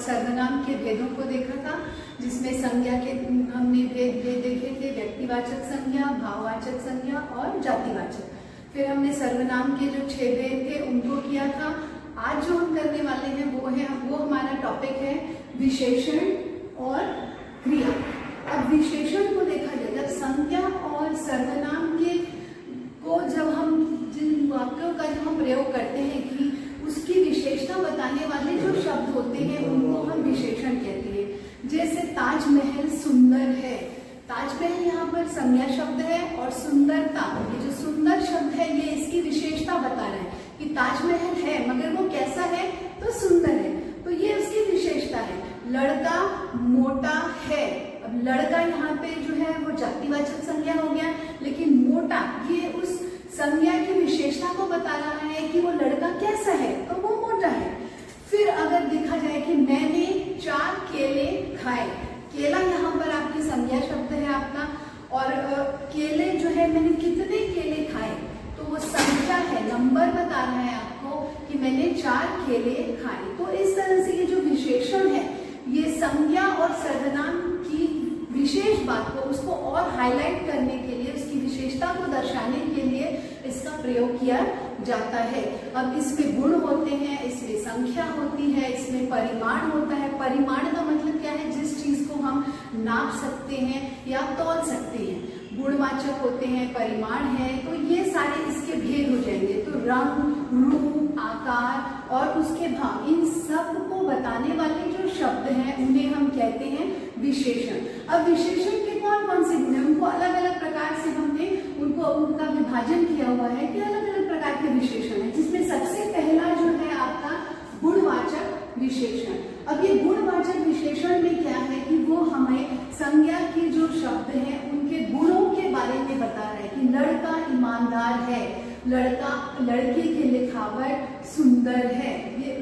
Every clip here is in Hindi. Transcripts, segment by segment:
सर्वनाम के भेदों को देखा था, जिसमें संज्ञा के हमने भेद देखे थे, व्यक्तिवाचक संज्ञा, भाववाचक संज्ञा और जातिवाचक। फिर हमने सर्वनाम के जो 6 भेद थे उनको किया था। आज जो हम करने वाले हैं वो हमारा टॉपिक है विशेषण और क्रिया। अब विशेषण को देखा जाए, जब संज्ञा और सर्वनाम के को जब हम जिन वाक्यों का जब हम प्रयोग करते हैं कि उसकी विशेषता बताने वाले जो शब्द होते हैं उनको हम विशेषण कहते हैं। जैसे ताजमहल सुंदर है, ताजमहल यहाँ पर संज्ञा शब्द है और सुंदरता, ये जो सुंदर शब्द है ये इसकी विशेषता बता रहा है कि ताजमहल है मगर वो कैसा है, तो सुंदर है, तो ये उसकी विशेषता है। लड़का मोटा है, अब लड़का यहाँ पे जो है वो जातिवाचक संज्ञा हो गया, लेकिन मोटा ये उस संज्ञा की विशेषता को बता रहा है कि वो लड़का कैसा है, तो वो मोटा है। फिर अगर देखा जाए कि मैंने 4 केले खाए, केला यहाँ पर आपकी संज्ञा शब्द है आपका, और केले जो है मैंने कितने केले खाए, तो वो संख्या है, नंबर बता रहा है आपको कि मैंने 4 केले खाए। तो इस तरह से ये जो विशेषण है ये संज्ञा और सर्वनाम की विशेष बात को उसको और हाईलाइट करने के लिए, उसकी विशेषता को दर्शाने के लिए इसका प्रयोग किया जाता है। अब इसमें गुण होते हैं, इसमें संख्या होती है, इसमें परिमाण होता है। परिमाण का मतलब क्या है, जिस चीज को हम नाप सकते हैं या तौल सकते हैं। गुणवाचक होते हैं, परिमाण है, तो ये सारे इसके भेद हो जाएंगे। तो रंग, रूप, आकार और उसके भाव, इन सब को बताने वाले जो शब्द हैं उन्हें हम कहते हैं विशेषण। अब विशेषण के कौन कौन से गुण हैं, उनको अलग अलग प्रकार से हमने उनका विभाजन किया हुआ है कि अलग अलग प्रकार के विशेषण है, जिसमें सबसे पहला जो है आपका गुणवाचक विशेषण। अब ये गुणवाचक विशेषण में क्या है कि वो हमें संज्ञा के जो शब्द हैं उनके गुणों के बारे में बता रहा है कि लड़का ईमानदार है, लड़के की लिखावट सुंदर है, ये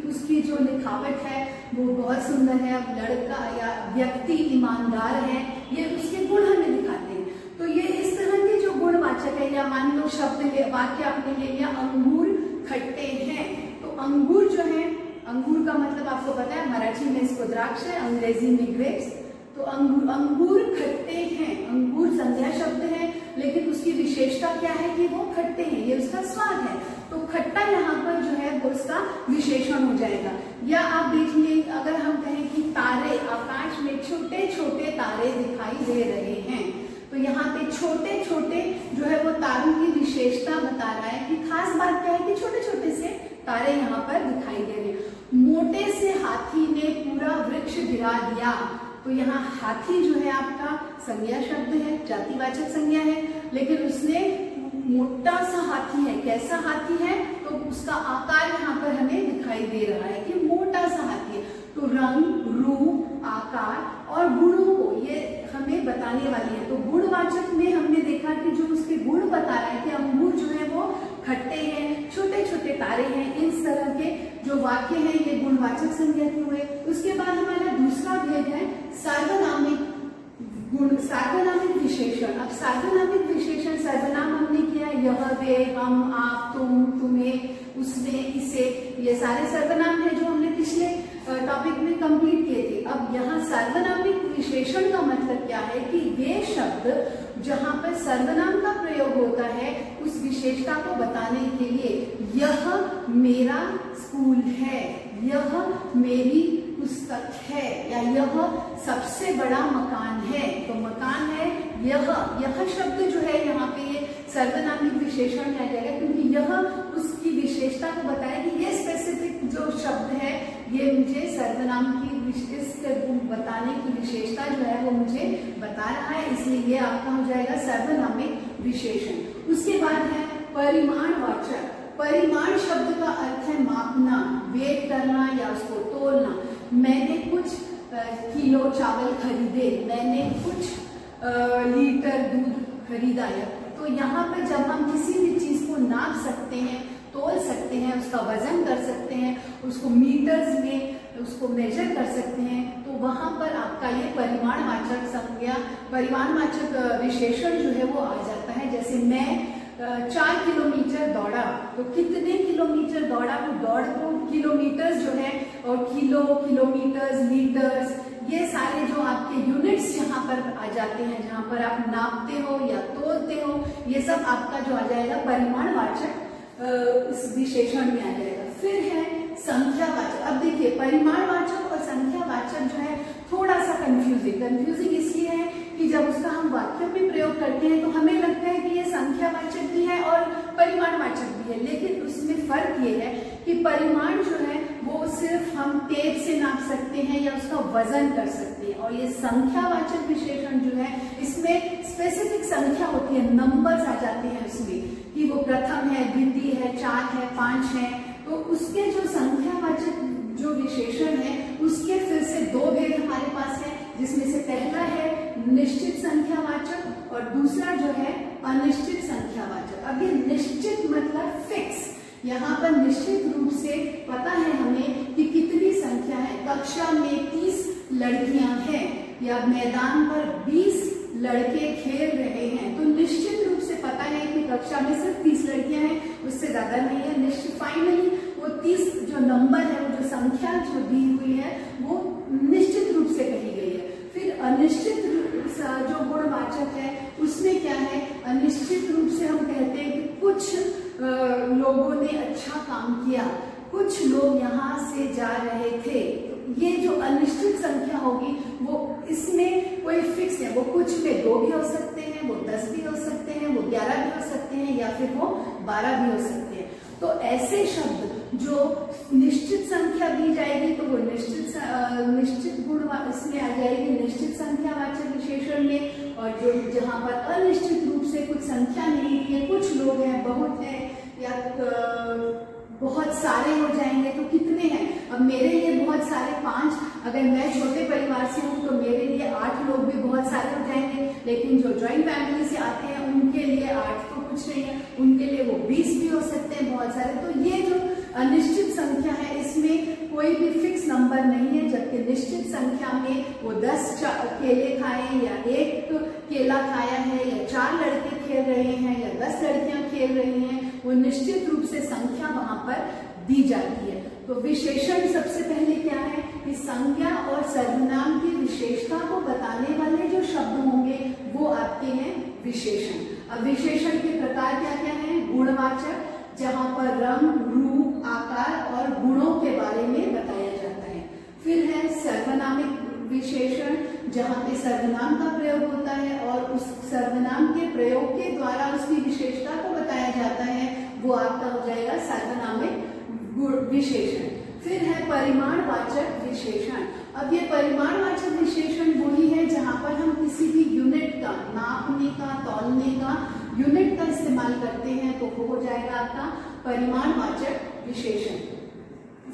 उसकी जो लिखावट है वो बहुत सुंदर है। अब लड़का या व्यक्ति ईमानदार है, ये उसके गुण हमें दिखाते हैं। तो ये इस तरह के जो गुणवाचक है, या मान लो शब्द वाक्य आपने ले लिया, अंगूर खट्टे हैं, तो अंगूर जो है, अंगूर का मतलब आपको पता है, मराठी में इसको द्राक्ष है, अंग्रेजी में ग्रेप्स। तो अंगूर खट्टे हैं, अंगूर संज्ञा शब्द है, लेकिन उसकी विशेषता क्या है कि वो खट्टे हैं, ये उसका स्वाद है, तो खट्टा यहाँ पर जो है वो उसका विशेषण हो जाएगा। या आप देखिए, अगर हम कहें कि तारे, आकाश में छोटे छोटे तारे दिखाई दे रहे हैं, तो यहाँ पे छोटे छोटे जो है वो तारों की विशेषता बता रहा है कि खास बात क्या है कि छोटे छोटे से तारे यहाँ पर दिखाई दे रहे हैं। मोटे से हाथी ने पूरा वृक्ष गिरा दिया, तो यहाँ हाथी जो है आपका संज्ञा शब्द है, जातिवाचक संज्ञा है, लेकिन उसने मोटा सा हाथी है, कैसा हाथी है, तो उसका आकार यहाँ पर हमें दिखाई दे रहा है कि मोटा सा हाथी है। तो रंग, रूप, आकार और गुणों को ये हमें बताने वाली है। तो गुणवाचक में हमने देखा कि जो उसके गुण बता रहा है कि अंगूर जो है वो खट्टे हैं, छोटे छोटे तारे हैं, इस तरह के जो वाक्य हैं ये गुणवाचक संज्ञा के हुए। उसके बाद हमारा दूसरा भेद है सार्वनामिक गुण, सार्वनामिक विशेषण। अब सार्वनामिक विशेषण, सर्वनाम हमने किया, यह, वे, हम, आप, तुम, तुम्हें, उसने, इसे, ये सारे सर्वनाम है जो हमने पिछले टॉपिक में कंप्लीट किए थे। अब यहाँ सार्वनामिक विशेषण का मतलब क्या है कि वे शब्द जहाँ पर सर्वनाम का प्रयोग होता है उस विशेषता को बताने के लिए, यह मेरा स्कूल है, यह मेरी पुस्तक है, या यह सबसे बड़ा मकान है, तो मकान है, यह शब्द जो है यहाँ पे ये सर्वनामिक विशेषण में आ जाएगा, क्योंकि यह उसकी विशेषता को बताया कि ये स्पेसिफिक जो शब्द है ये मुझे सर्वनाम की बताने की विशेषता जो है वो मुझे बता रहा है, इसलिए ये आपका हो जाएगा सर्वनामिक विशेषण। उसके बाद है परिमाणवाचक। परिमाण शब्द का अर्थ है मापना, वेट करना या उसको तोलना। मैंने कुछ किलो चावल खरीदे, मैंने कुछ लीटर दूध खरीदा। तो यहाँ पर जब हम किसी भी चीज को नाप सकते हैं, तोल सकते हैं, उसका वजन कर सकते हैं, उसको मीटर्स में उसको मेजर कर सकते हैं, तो वहां पर आपका ये परिमाणवाचक संज्ञा, परिमाणवाचक विशेषण जो है वो आ जाता है। जैसे मैं 4 किलोमीटर दौड़ा, तो कितने किलोमीटर दौड़ा, तो दौड़ को किलोमीटर जो है और किलो, किलोमीटर्स, लीटर्स, ये सारे जो आपके यूनिट्स यहाँ पर आ जाते हैं, जहाँ पर आप नापते हो या तोलते हो, ये सब आपका जो आ जाएगा परिमाणवाचक इस विशेषण में आ जाएगा। फिर है संख्यावाचक। अब देखिए परिमाणवाचक और संख्यावाचक जो है थोड़ा सा कंफ्यूजिंग इसलिए है कि जब उसका हम वाक्यों में प्रयोग करते हैं तो हमें लगता है कि ये संख्यावाचक भी है और परिमाणवाचक भी है, लेकिन उसमें फर्क ये है कि परिमाण जो है वो सिर्फ हम टेप से नाप सकते हैं या उसका वजन कर सकते हैं, और ये संख्यावाचक विशेषण जो है इसमें स्पेसिफिक संख्या होती है, नंबर्स आ जाते हैं उसमें कि वो प्रथम है, द्वितीय है, 4 है, 5 है। तो उसके जो संख्यावाचक जो विशेषण है उसके फिर से दो भेद हमारे पास है, जिसमें से पहला है निश्चित संख्यावाचक और दूसरा जो है अनिश्चित संख्यावाचक। अब ये निश्चित मतलब फिक्स, यहाँ पर निश्चित रूप से पता है हमें कि कितनी संख्या है। कक्षा में 30 लड़कियां हैं या मैदान पर 20 लड़के खेल रहे हैं, तो निश्चित रूप से पता है कि कक्षा में सिर्फ 30 लड़कियां हैं, उससे ज्यादा नहीं है। निश्चित फाइनली वो 30 जो नंबर है, वो जो संख्या जो दी हुई है वो निश्चित रूप से कही गई है। फिर अनिश्चित जो गुणवाचक है उसमें क्या है, अनिश्चित रूप से हम कहते हैं कि कुछ लोगों ने अच्छा काम किया, कुछ लोग यहाँ से जा रहे थे। ये जो अनिश्चित संख्या होगी वो इसमें कोई फिक्स है, वो कुछ में 2 भी हो सकते हैं, वो 10 भी हो सकते हैं, वो 11 भी हो सकते हैं या फिर वो 12 भी हो सकते हैं। तो ऐसे शब्द जो निश्चित संख्या दी जाएगी तो वो निश्चित गुण इसमें आ जाएगी, निश्चित संख्यावाचक विशेषण में, और जो जहाँ पर अनिश्चित रूप से कुछ संख्या नहीं है, कुछ लोग हैं, बहुत है या बहुत सारे हो जाएंगे, तो कितने हैं। अब मेरे लिए बहुत सारे 5, अगर मैं छोटे परिवार से हूँ तो मेरे लिए 8 लोग भी बहुत सारे हो जाएंगे, लेकिन जो ज्वाइंट फैमिली से आते हैं उनके लिए 8 तो कुछ नहीं है, उनके लिए वो 20 भी हो सकते हैं, बहुत सारे। तो ये जो अनिश्चित संख्या है इसमें कोई भी फिक्स नंबर नहीं है, जबकि निश्चित संख्या में वो 10 केले खाए या 1 केला खाया है या 4 लड़के खेल रहे हैं या 10 लड़कियां खेल रही हैं, वो निश्चित रूप से संख्या वहां पर दी जाती है। तो विशेषण सबसे पहले क्या है कि संज्ञा और सर्वनाम की विशेषता को बताने वाले जो शब्द होंगे वो आपके हैं विशेषण। अब विशेषण के प्रकार क्या क्या हैं, गुणवाचक, जहां पर रंग, रूप, आकार और गुणों के बारे में बताया जाता है। फिर है सर्वनामिक विशेषण, जहां पे सर्वनाम का प्रयोग होता है और उस सर्वनाम के प्रयोग के द्वारा उसकी विशेषता को बताया जाता है, वो आपका हो जाएगा सर्वनामिक विशेषण। फिर है परिमाणवाचक विशेषण। अब ये परिमाणवाचक विशेषण वही है जहां पर हम किसी भी यूनिट का, नापने का, तौलने का यूनिट का इस्तेमाल करते हैं, तो वो हो जाएगा आपका परिमाणवाचक विशेषण।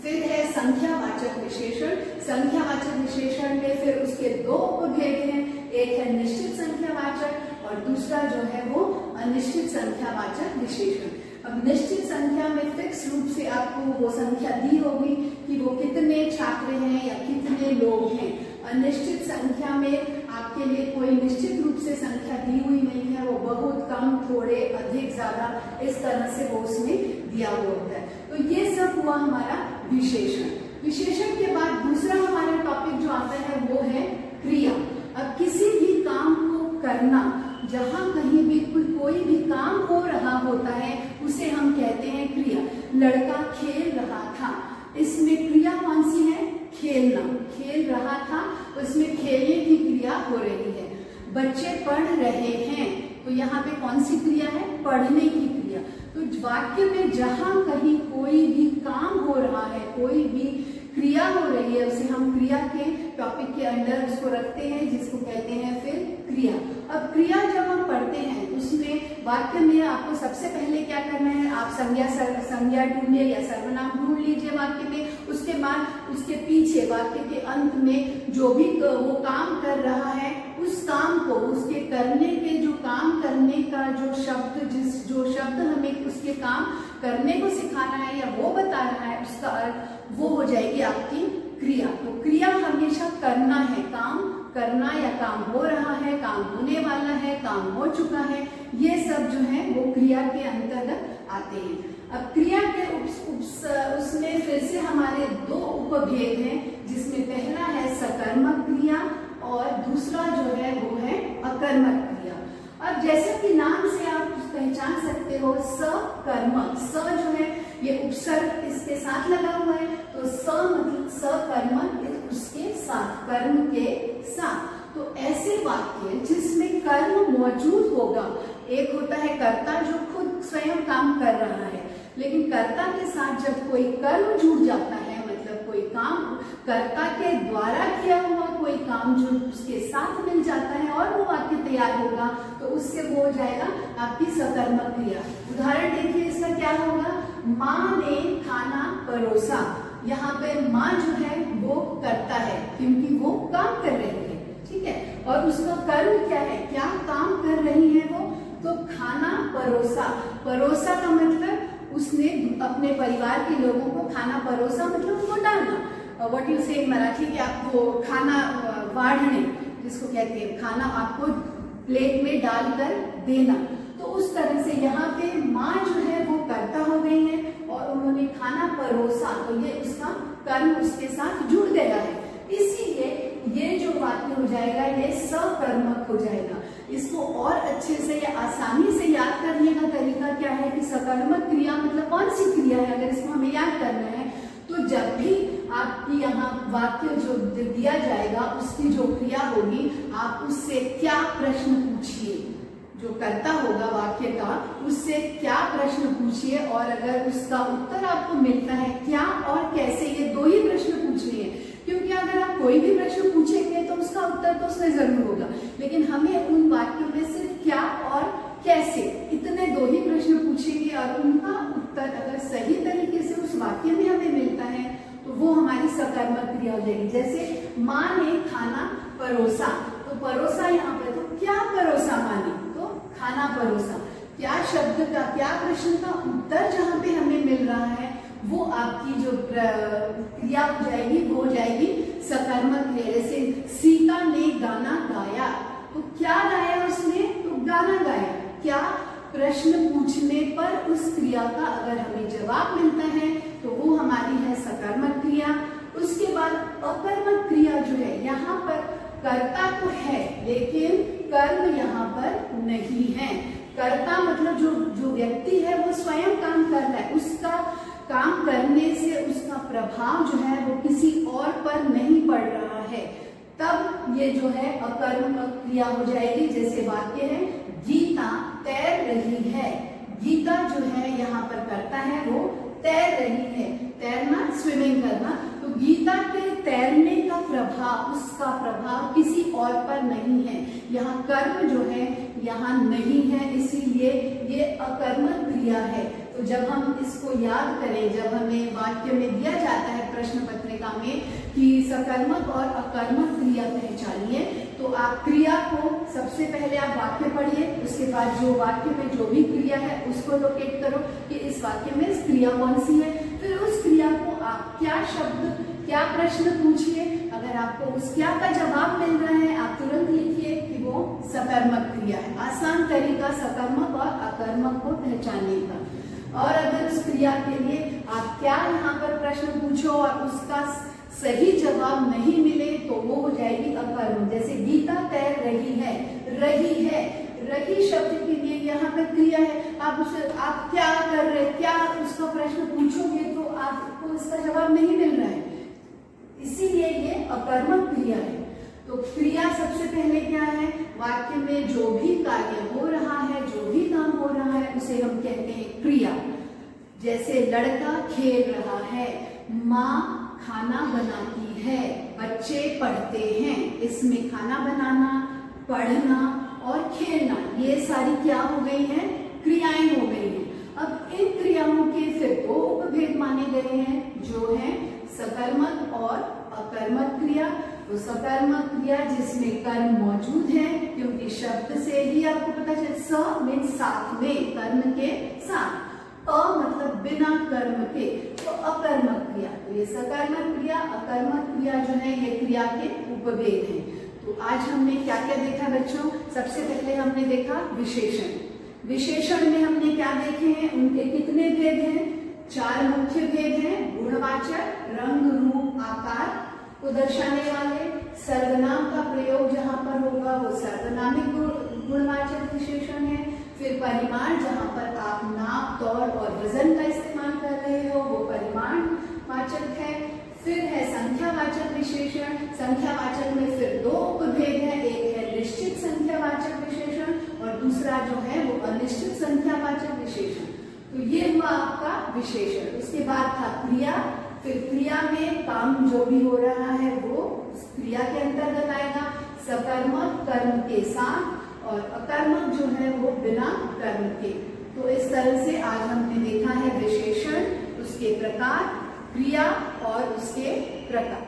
फिर है संख्यावाचक विशेषण। संख्यावाचक विशेषण में फिर उसके 2 उपभेद हैं, एक है निश्चित संख्यावाचक और दूसरा जो है वो अनिश्चित संख्यावाचक विशेषण। अब निश्चित संख्या में फिक्स रूप से आपको वो संख्या दी होगी कि वो कितने छात्र हैं या कितने लोग हैं। अनिश्चित संख्या में आपके लिए कोई निश्चित रूप से संख्या दी हुई नहीं है, वो बहुत कम, थोड़े, अधिक, ज्यादा, इस तरह से वो उसमें दिया हुआ होता है। तो ये सब हुआ हमारा विशेषण। विशेषण के बाद दूसरा हमारा टॉपिक जो आता है वो है क्रिया। अब किसी भी काम को करना, जहां कहीं भी कोई भी काम हो रहा होता है उसे हम कहते हैं क्रिया। लड़का खेल रहा था, इसमें क्रिया कौन सी है, खेलना। खेल रहा था तो इसमें खेलने की क्रिया हो रही है। बच्चे पढ़ रहे हैं तो यहाँ पे कौन सी क्रिया है, पढ़ने की क्रिया। तो वाक्य में जहां कहीं कोई भी काम हो रहा है, कोई भी क्रिया हो रही है, उसे हम क्रिया के टॉपिक के अंदर उसको रखते हैं, जिसको कहते हैं फिर क्रिया। अब क्रिया जब हम पढ़ते हैं उसमें वाक्य में आपको सबसे पहले क्या करना है, आप संज्ञा ढूंढिए या सर्वनाम ढूंढ लीजिए वाक्य में। उसके बाद उसके पीछे वाक्य के अंत में जो भी वो काम कर रहा है उस काम को, उसके करने के जो काम करने का जो शब्द हमें उसके काम करने को सिखा रहा है या वो बता रहा है, उसका अर्थ वो हो जाएगी आपकी क्रिया। तो क्रिया हमेशा करना है, काम करना या काम हो रहा है, काम होने वाला है, काम हो चुका है, ये सब जो है वो क्रिया के अंतर्गत आते हैं। अब क्रिया के उसमें फिर से हमारे दो उपभेद हैं, जिसमें पहला है सकर्मक क्रिया और दूसरा जो है वो है अकर्मक क्रिया। अब जैसे कि नाम से आप पहचान सकते हो, सकर्मक, स जो है ये उपसर्ग इसके साथ लगा हुआ है, तो स मतलब सकर्मक उसके साथ, कर्म के साथ। तो ऐसे वाक्य जिसमें कर्म मौजूद होगा, एक होता है कर्ता जो खुद स्वयं काम कर रहा है, लेकिन कर्ता के साथ जब कोई कर्म जुड़ जाता है, मतलब कोई काम कर्ता के द्वारा किया हुआ कोई काम जो उसके साथ मिल जाता है और वो वाक्य तैयार होगा, तो उससे वो हो जाएगा आपकी सकर्मक क्रिया। उदाहरण देखिए इसका क्या होगा, माँ ने खाना परोसा। यहाँ पे माँ जो है वो करता है क्योंकि वो काम कर रही है, ठीक है, और उसका कर्म क्या है, क्या काम कर रही है वो, तो खाना परोसा। परोसा का मतलब उसने अपने परिवार के लोगों को खाना परोसा, मतलब वो डालना। व्हाट यू से इन मराठी कि आपको खाना वाढ़ने जिसको कहते हैं, खाना आपको प्लेट में डालकर देना। तो उस तरह से यहाँ पे माँ जो है वो कर्ता हो गई है और उन्होंने खाना परोसा, तो ये उसका कर्म उसके साथ जुड़ गया है, इसीलिए ये जो वाक्य हो जाएगा ये सकर्मक हो जाएगा। इसको और अच्छे से या आसानी से याद करने का तरीका क्या है कि सकर्मक क्रिया मतलब कौन सी क्रिया है, अगर इसको हमें याद करना है तो जब भी आपकी यहाँ वाक्य जो दिया जाएगा उसकी जो क्रिया होगी, आप उससे क्या प्रश्न पूछिए, जो कर्ता होगा वाक्य का उससे क्या प्रश्न पूछिए, और अगर उसका उत्तर आपको मिलता है क्या और कैसे, ये दो ही प्रश्न पूछने हैं। क्योंकि अगर आप कोई भी प्रश्न पूछेंगे तो उसका उत्तर तो उसमें जरूर होगा, लेकिन हमें उन वाक्यों में सिर्फ क्या और कैसे, इतने दो ही प्रश्न पूछेंगे और उनका उत्तर अगर सही तरीके से उस वाक्य में हमें मिलता है तो वो हमारी सकर्मक क्रिया हो जाएगी। जैसे माँ ने खाना परोसा, तो परोसा यहाँ पे, तो क्या परोसा माँ ने, तो खाना परोसा। क्या शब्द का, क्या प्रश्न का उत्तर जहाँ पे हमें मिल रहा है वो आपकी जो क्रिया हो जाएगी वो हो जाएगी सकर्मक क्रिया। जैसे सीता ने गाना गाया, तो क्या गाया उसने, तो गाना गाया। क्या प्रश्न पूछने पर उस क्रिया का अगर हमें जवाब मिलता है तो वो हमारी है सकर्मक क्रिया। उसके बाद अकर्मक क्रिया जो है, यहाँ पर कर्ता तो है लेकिन कर्म यहाँ पर नहीं है। कर्ता मतलब जो व्यक्ति है वो स्वयं काम कर रहा है, उसका काम करने से उसका प्रभाव जो है वो किसी और पर नहीं पड़ रहा है, तब ये जो है अकर्मक क्रिया हो जाएगी। जैसे वाक्य है गीता तैर रही है, गीता जो है यहाँ पर करता है वो तैर रही है, तैरना स्विमिंग करना, तो गीता के तैरने का प्रभाव, उसका प्रभाव किसी और पर नहीं है, यहाँ कर्म जो है यहाँ नहीं है, इसीलिए ये अकर्मक क्रिया है। तो जब हम इसको याद करें, जब हमें वाक्य में दिया जाता है प्रश्न पत्रिका में कि सकर्मक और अकर्मक क्रिया पहचानिए, तो आप क्रिया को सबसे पहले आप वाक्य पढ़िए, उसके बाद जो वाक्य में जो भी क्रिया है उसको लोकेट करो कि इस वाक्य में इस क्रिया कौन सी है, फिर उस क्रिया को आप क्या शब्द, क्या प्रश्न पूछिए, अगर आपको उस क्या का जवाब मिल रहा है आप तुरंत लिखिए कि वो सकर्मक क्रिया है। आसान तरीका सकर्मक और अकर्मक को पहचानने का। और अगर उस क्रिया के लिए आप क्या यहाँ पर प्रश्न पूछो और उसका सही जवाब नहीं मिले तो वो हो जाएगी अकर्मक। जैसे गीता तैर रही है, रही है, रही शब्द के लिए यहाँ पर क्रिया है, आप क्या कर रहे, क्या उसका प्रश्न पूछोगे तो आपको इसका जवाब नहीं मिल रहा है, इसीलिए ये अकर्मक क्रिया है। तो क्रिया सबसे पहले क्या है, वाक्य में जो भी कार्य हो रहा है, जो भी काम हो रहा है उसे हम कहते हैं क्रिया। जैसे लड़का खेल रहा है, माँ खाना बनाती है, बच्चे पढ़ते हैं, इसमें खाना बनाना, पढ़ना और खेलना ये सारी क्या हो गई हैं, क्रियाएं हो गई हैं। अब इन क्रियाओं के फिर दो उपभेद माने गए हैं जो है सकर्मक और अकर्मक क्रिया। तो सकर्मक क्रिया जिसमें कर्म मौजूद है, क्योंकि शब्द से ही आपको पता चले, स में साथ में, कर्म के साथ, अ मतलब बिना कर्म के, तो अकर्मक क्रिया। तो ये सकर्मक क्रिया, अकर्मक क्रिया जो है ये क्रिया के उपभेद हैं। तो आज हमने क्या क्या देखा बच्चों, सबसे पहले हमने देखा विशेषण, विशेषण में हमने क्या देखे हैं, उनके कितने भेद हैं, 4 मुख्य भेद हैं। गुणवाचक, रंग, रूप, आकार को दर्शाने वाले। सर्वनाम का प्रयोग जहां पर होगा वो सर्वनामिक गुणवाचक विशेषण है। फिर परिमाण, जहां पर आप नाप, तौल और वजन का इस्तेमाल कर रहे हो वो परिमाण वाचक है। फिर है संख्यावाचक विशेषण। संख्यावाचक में फिर 2 उपभेद हैं, एक है निश्चित संख्यावाचक विशेषण और दूसरा जो है वो अनिश्चित संख्यावाचक विशेषण। तो ये हुआ आपका विशेषण। उसके बाद था क्रिया। फिर क्रिया में काम जो भी हो रहा है वो क्रिया के अंतर्गत आएगा। सकर्मक कर्म के साथ और अकर्मक जो है वो बिना कर्म के। तो इस तरह से आज हमने देखा है विशेषण, उसके प्रकार, क्रिया और उसके प्रकार।